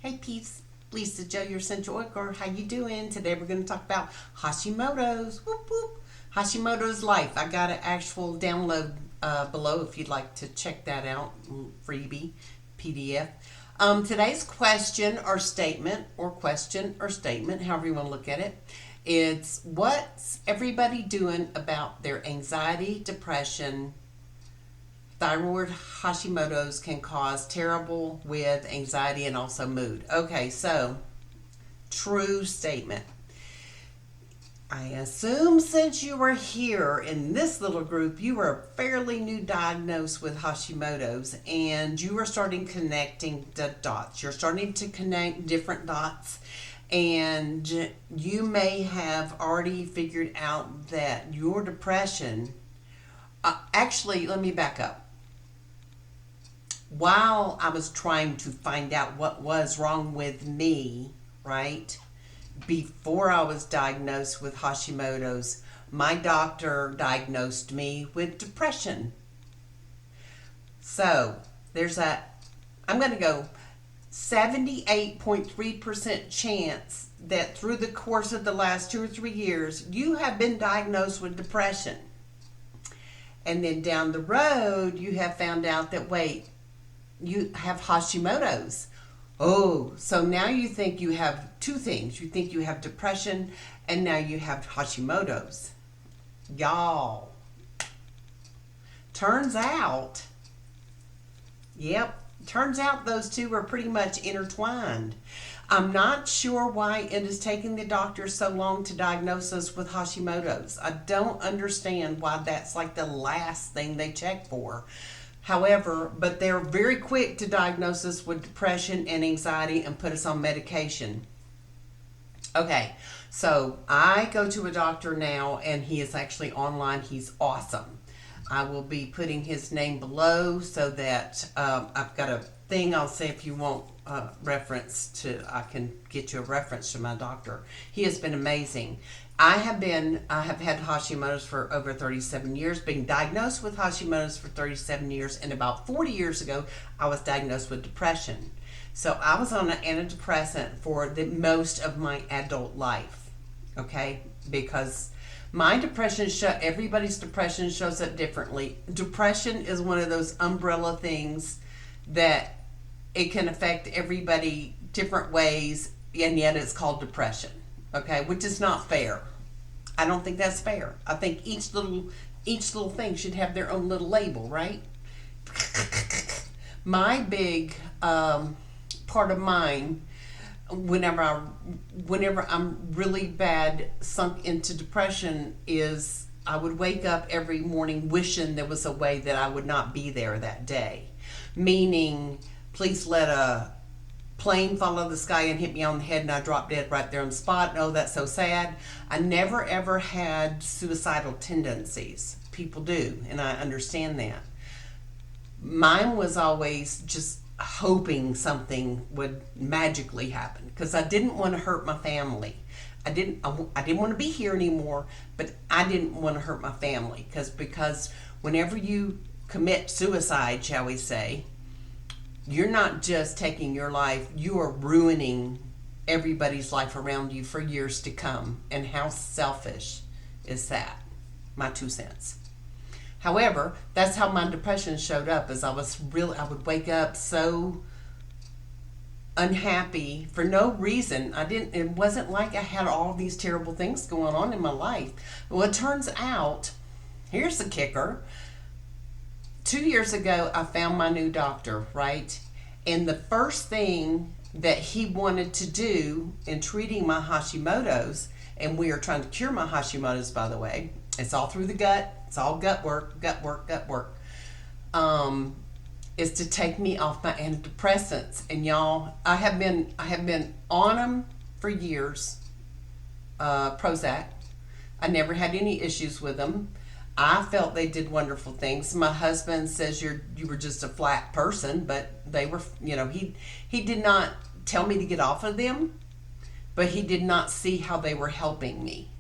Hey peeps, Lisa Joe, your Central Oiker. How you doing? Today we're going to talk about Hashimoto's. Whoop whoop. Hashimoto's life. I got an actual download below if you'd like to check that out. Freebie PDF. Today's question or statement, however you want to look at it. It's what's everybody doing about their anxiety, depression, thyroid Hashimoto's can cause terrible with anxiety and also mood. Okay, so true statement. I assume since you were here in this little group, you were fairly new diagnosed with Hashimoto's and you are starting connecting the dots. You're starting to connect different dots and you may have already figured out that your depression, actually, let me back up. While I was trying to find out what was wrong with me, right, before I was diagnosed with Hashimoto's, my doctor diagnosed me with depression. So there's I'm going to go 78.3% chance that through the course of the last 2 or 3 years, you have been diagnosed with depression. And then down the road, you have found out that, wait, you have Hashimoto's. Oh, so now you think you have two things. You think you have depression and now you have Hashimoto's. Y'all. Turns out those two are pretty much intertwined. I'm not sure why it is taking the doctor so long to diagnose us with Hashimoto's. I don't understand why that's like the last thing they check for. However, but they're very quick to diagnose us with depression and anxiety and put us on medication. Okay, so I go to a doctor now and he is actually online. He's awesome. I will be putting his name below so that I've got a thing I'll say if you want reference to, I can get you a reference to my doctor. He has been amazing. I have had Hashimoto's for over 37 years, being diagnosed with Hashimoto's for 37 years, and about 40 years ago, I was diagnosed with depression. So I was on an antidepressant for the most of my adult life, okay? Because my depression, everybody's depression shows up differently. Depression is one of those umbrella things that it can affect everybody different ways, and yet it's called depression. Okay, which is not fair. I don't think that's fair. I think each little thing should have their own little label, right? My big part of mine, whenever I'm really bad sunk into depression, is I would wake up every morning wishing there was a way that I would not be there that day. Meaning, please let a plane fall out of the sky and hit me on the head and I drop dead right there on the spot. Oh, that's so sad. I never ever had suicidal tendencies. People do, and I understand that. Mine was always just hoping something would magically happen because I didn't want to hurt my family. I didn't want to be here anymore, but I didn't want to hurt my family because whenever you commit suicide, shall we say, you're not just taking your life, you are ruining everybody's life around you for years to come. And how selfish is that? My 2 cents. However, that's how my depression showed up, as I would wake up so unhappy for no reason. It wasn't like I had all these terrible things going on in my life. Well, it turns out, here's the kicker. 2 years ago, I found my new doctor, right? And the first thing that he wanted to do in treating my Hashimoto's, and we are trying to cure my Hashimoto's, by the way. It's all through the gut. It's all gut work, is to take me off my antidepressants. And y'all, I have been on them for years, Prozac. I never had any issues with them. I felt they did wonderful things. My husband says you were just a flat person, but they were, he did not tell me to get off of them, but he did not see how they were helping me.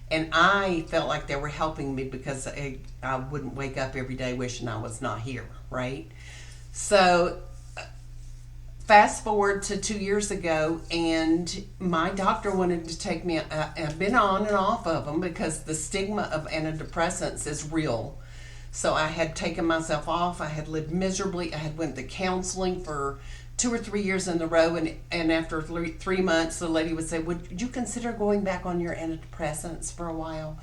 And I felt like they were helping me because I wouldn't wake up every day wishing I was not here, right? So Fast forward to 2 years ago, and my doctor wanted to take me. I've been on and off of them because the stigma of antidepressants is real. So I had taken myself off. I had lived miserably. I had went to counseling for 2 or 3 years in a row, and after 3 months, the lady would say, "Would you consider going back on your antidepressants for a while?"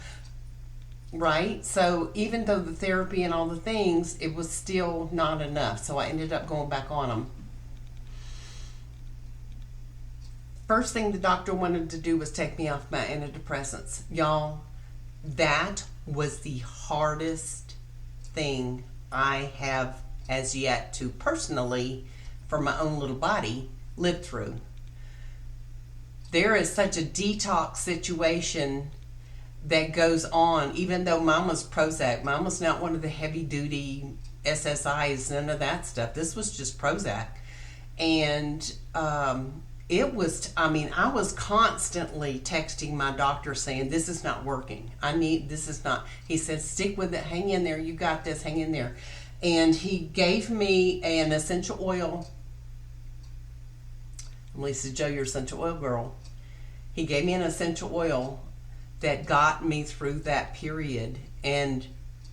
Right? So even though the therapy and all the things, it was still not enough. So I ended up going back on them. First thing the doctor wanted to do was take me off my antidepressants. Y'all, that was the hardest thing I have as yet to personally, for my own little body, live through. There is such a detox situation that goes on, even though mine was Prozac. Mine was not one of the heavy duty SSIs, none of that stuff. This was just Prozac. And it was, I was constantly texting my doctor saying, "This is not working. This is not," he said, "Stick with it, hang in there, you got this, hang in there." And he gave me an essential oil. Lisa Joe, your essential oil girl. He gave me an essential oil that got me through that period. And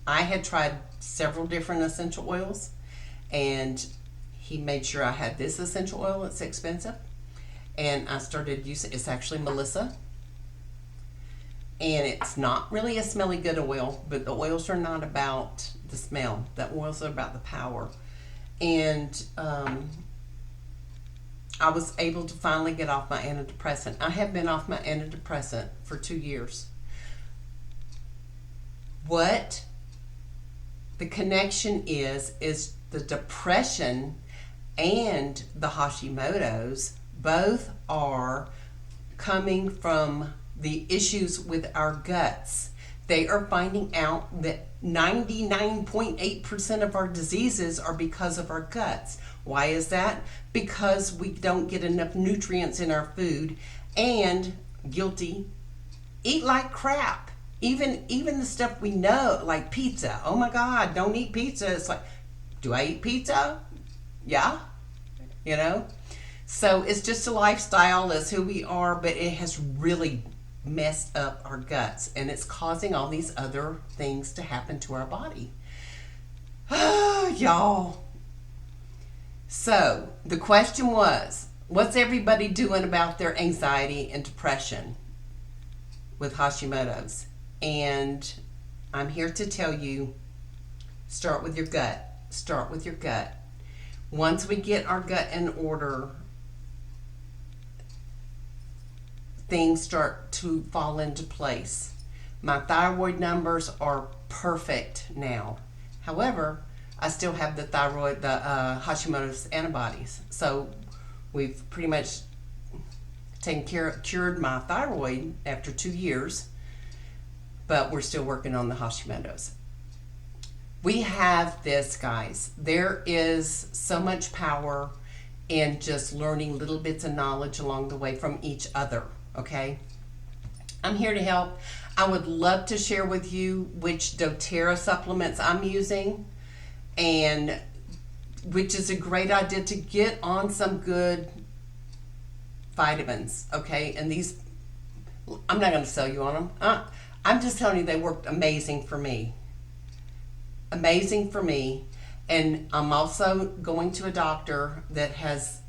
I had tried several different essential oils, and he made sure I had this essential oil. It's expensive. And I started using, it's actually Melissa. And it's not really a smelly good oil, but the oils are not about the smell. The oils are about the power. And I was able to finally get off my antidepressant. I have been off my antidepressant for 2 years. What the connection is the depression and the Hashimoto's both are coming from the issues with our guts. They are finding out that 99.8% of our diseases are because of our guts. Why is that? Because we don't get enough nutrients in our food, and guilty, eat like crap. Even the stuff we know, like pizza. Oh my God, don't eat pizza. It's like, do I eat pizza? Yeah. You know? So it's just a lifestyle, it's who we are, but it has really messed up our guts, and it's causing all these other things to happen to our body. Y'all. So the question was, what's everybody doing about their anxiety and depression with Hashimoto's? And I'm here to tell you, start with your gut. Start with your gut. Once we get our gut in order, things start to fall into place. My thyroid numbers are perfect now. However, I still have the thyroid, the Hashimoto's antibodies. So we've pretty much cured my thyroid after 2 years, but we're still working on the Hashimoto's. We have this, guys. There is so much power in just learning little bits of knowledge along the way from each other, okay? I'm here to help. I would love to share with you which doTERRA supplements I'm using, and which is a great idea to get on some good vitamins, okay? And these, I'm not going to sell you on them. I'm just telling you they worked amazing for me. Amazing for me. And I'm also going to a doctor that has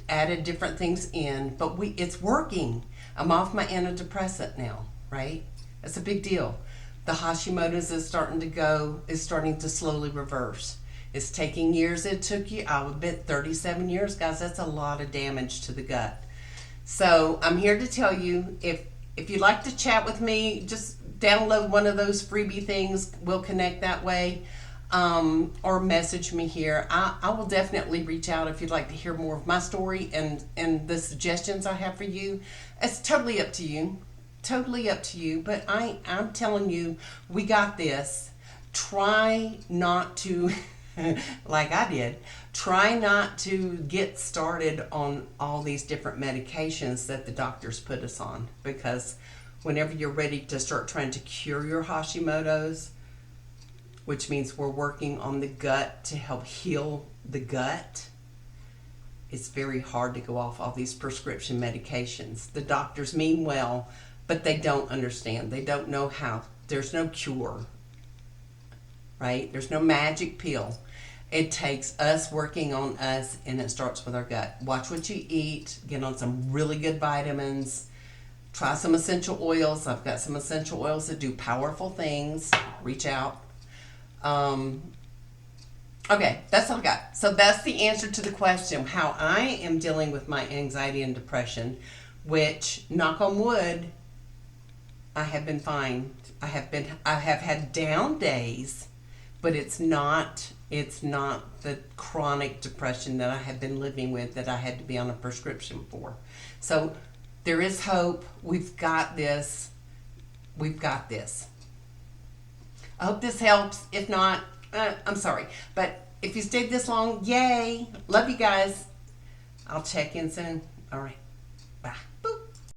added different things in, but it's working. I'm off my antidepressant now, right? That's a big deal. The Hashimoto's is starting to slowly reverse. It's taking years. It took you, I would bet 37 years, guys. That's a lot of damage to the gut. So I'm here to tell you, if you'd like to chat with me, just download one of those freebie things. We'll connect that way. Or message me here. I will definitely reach out if you'd like to hear more of my story and the suggestions I have for you. It's totally up to you. Totally up to you. But I'm telling you, we got this. Try not to, like I did, try not to get started on all these different medications that the doctors put us on. Because whenever you're ready to start trying to cure your Hashimoto's, which means we're working on the gut to help heal the gut, it's very hard to go off all these prescription medications. The doctors mean well, but they don't understand. They don't know how. There's no cure, right? There's no magic pill. It takes us working on us, and it starts with our gut. Watch what you eat. Get on some really good vitamins. Try some essential oils. I've got some essential oils that do powerful things. Reach out. Okay, that's all I got. So that's the answer to the question, how I am dealing with my anxiety and depression, which, knock on wood, I have been fine. I have had down days, but it's not the chronic depression that I have been living with that I had to be on a prescription for. So there is hope. We've got this. We've got this. I hope this helps. If not, I'm sorry. But if you stayed this long, yay. Love you guys. I'll check in soon. All right.